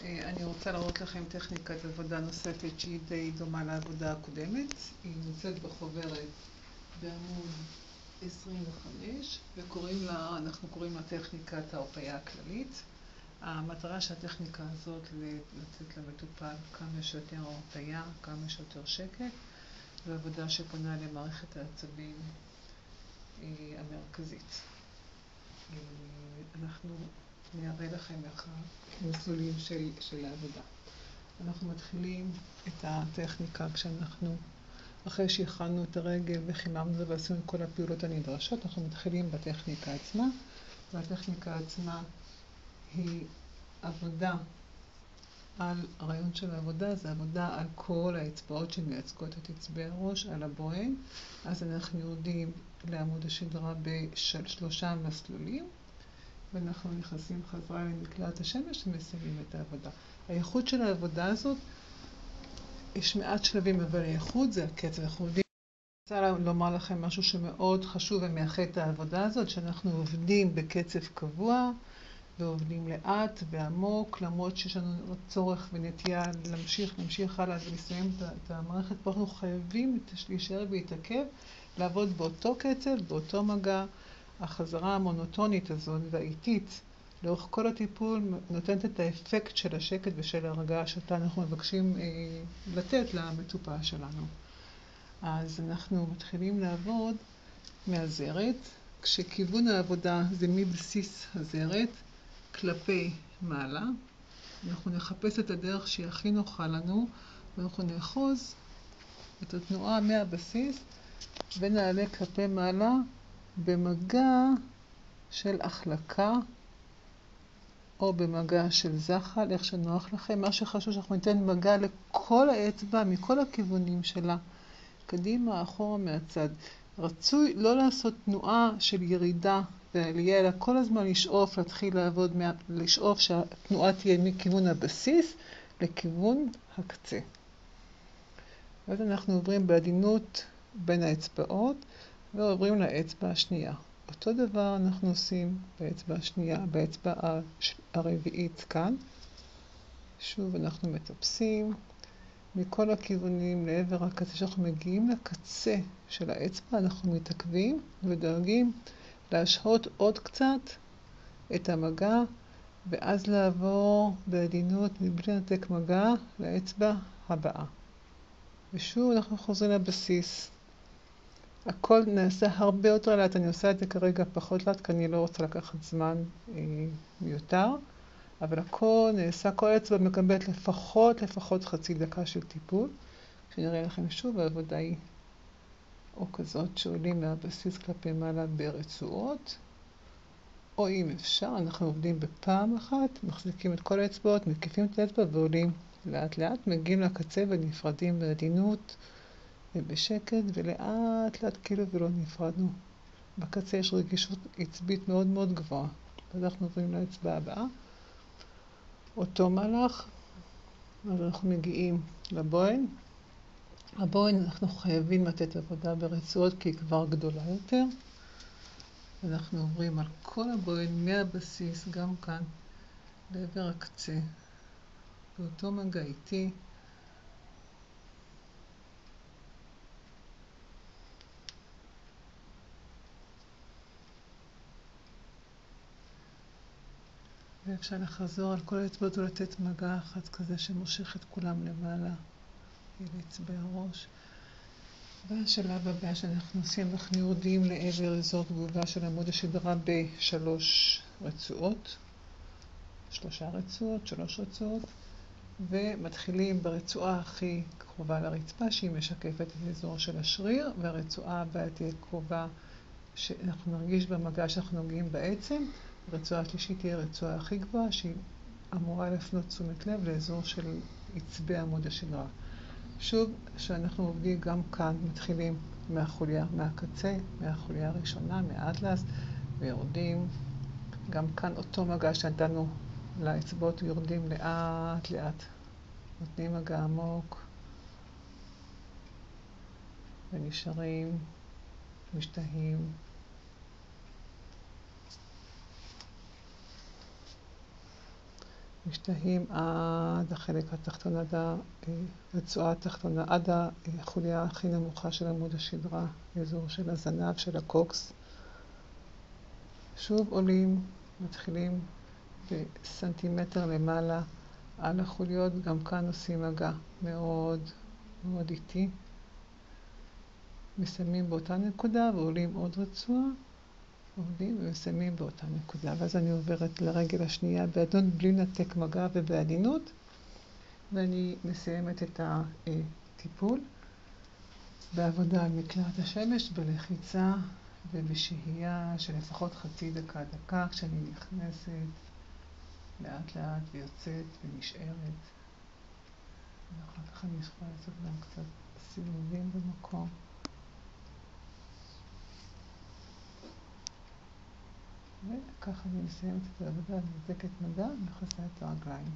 אני רוצה להראות לכם טכניקת עבודה נוספת שהיא די דומה לעבודה הקודמת. היא נמצאת בחוברת בעמוד 25 אנחנו קוראים לה טכניקת ההרפאיה הכללית. המטרה של הטכניקה הזאת לתת למטופל כמה שיותר הרפאיה, כמה שיותר שקט. זו עבודה שפונה למערכת העצבים המרכזית. אנחנו נראה לכם איך המסלולים של העבודה. אנחנו מתחילים את הטכניקה אחרי שהכנו את הרגל וחיממנו ועשינו את כל הפעולות הנדרשות, אנחנו מתחילים בטכניקה עצמה. והטכניקה עצמה היא עבודה הרעיון של העבודה זה עבודה על כל האצבעות שמייצגות את עצבי הראש, על הבוהן. אז אנחנו יורדים לעמוד השדרה בשלושה מסלולים, ואנחנו נכנסים חזרה לנקלת השמש ומסיימים את העבודה. הייחוד של העבודה הזאת, יש מעט שלבים, אבל הייחוד זה הקצב. אני רוצה לומר לכם משהו שמאוד חשוב ומייחד את העבודה הזאת, שאנחנו עובדים בקצב קבוע, ועובדים לאט ועמוק, למרות שיש לנו צורך ונטייה להמשיך הלאה ולסיים את המערכת. פה אנחנו חייבים להישאר ולהתעכב, לעבוד באותו קצב, באותו מגע. החזרה המונוטונית הזאת והאיטית לאורך כל הטיפול נותנת את האפקט של השקט ושל הרגעה שאותה אנחנו מבקשים לתת למטופל שלנו. אז אנחנו מתחילים לעבוד מהזרת, כשכיוון העבודה זה מבסיס הזרת כלפי מעלה. אנחנו נחפש את הדרך שהיא הכי נוחה לנו, ואנחנו נאחוז את התנועה מהבסיס ונעלה כלפי מעלה במגע של החלקה או במגע של זחל, איך שנוח לכם. מה שחשוב שאנחנו ניתן מגע לכל האצבע מכל הכיוונים שלה, קדימה, אחורה, מהצד. רצוי לא לעשות תנועה של ירידה ועלייה, אלא כל הזמן לשאוף, להתחיל לעבוד, לשאוף שהתנועה תהיה מכיוון הבסיס לכיוון הקצה. ואז אנחנו עוברים בעדינות בין האצבעות ועוברים לאצבע השנייה. אותו דבר אנחנו עושים באצבע השנייה, באצבע הרביעית כאן. שוב אנחנו מטפסים מכל הכיוונים לעבר הקצה. כשאנחנו מגיעים לקצה של האצבע אנחנו מתעכבים ודואגים להשהות עוד קצת את המגע, ואז לעבור בעדינות מבלי לנתק מגע לאצבע הבאה. ושוב אנחנו חוזרים לבסיס. הכל נעשה הרבה יותר לאט. אני עושה את זה כרגע פחות לאט כי אני לא רוצה לקחת זמן מיותר, אבל הכל נעשה, כל אצבע מקבלת לפחות חצי דקה של טיפול. כשנראה לכם שוב, העבודה היא או כזאת שעולים מהבסיס כלפי מעלה ברצועות, או אם אפשר, אנחנו עובדים בפעם אחת, מחזיקים את כל האצבעות, מקיפים את האצבע ועולים לאט לאט, מגיעים לקצה ונפרדים בעדינות ובשקט, ולאט לאט כאילו ולא נפרדנו. בקצה יש רגישות עצבית מאוד מאוד גבוהה. אז אנחנו עוברים לאצבע הבאה. אותו מהלך, אז אנחנו מגיעים לבוהן. הבוהן אנחנו חייבים לתת עבודה ברצועות כי היא כבר גדולה יותר. אנחנו עוברים על כל הבוהן מהבסיס, גם כאן, לעבר הקצה, באותו מגע איטי. ואפשר לחזור על כל האצבעות ולתת מגע אחד כזה שמושך את כולם למעלה אל אצבע הראש. והשלב הבא שאנחנו עושים, אנחנו יורדים לעבר אזור תגובה של עמוד השדרה בשלוש רצועות, שלוש רצועות, ומתחילים ברצועה הכי קרובה לרצפה שהיא משקפת את האזור של השריר, והרצועה הבאה תהיה קרובה שאנחנו נרגיש במגע שאנחנו נוגעים בעצם. הרצועה השלישית תהיה הרצועה הכי גבוהה שהיא אמורה להפנות תשומת לב לאזור של עצבי עמוד השדרה. שוב, שאנחנו עובדים גם כאן, מתחילים מהקצה, מהחוליה הראשונה, מהאטלס, ויורדים. גם כאן אותו מגע שנתנו לאצבעות, יורדים לאט לאט. נותנים מגע עמוק, ונשארים, משתהים. משתהים עד החלק התחתון, עד הרצועה התחתונה, עד החוליה הכי נמוכה של עמוד השדרה, אזור של הזנב, של הקוקס. שוב עולים, מתחילים בסנטימטר למעלה על החוליות, גם כאן עושים מגע מאוד מאוד איטי. מסיימים באותה נקודה ועולים עוד רצועה, עולים ומסיימים באותה נקודה. ואז אני עוברת לרגל השנייה בעדינות, בלי לנתק מגע ובעדינות, ואני מסיימת את הטיפול בעבודה על מקלעת השמש, בלחיצה ובשהייה של לפחות חצי דקה, כשאני נכנסת לאט לאט ויוצאת ונשארת. ואחר כך אני יכולה לעשות גם קצת סיבובים במקום. וככה אני מסיימת את העבודה, אני מזקת מגע ומכסה את הרגליים.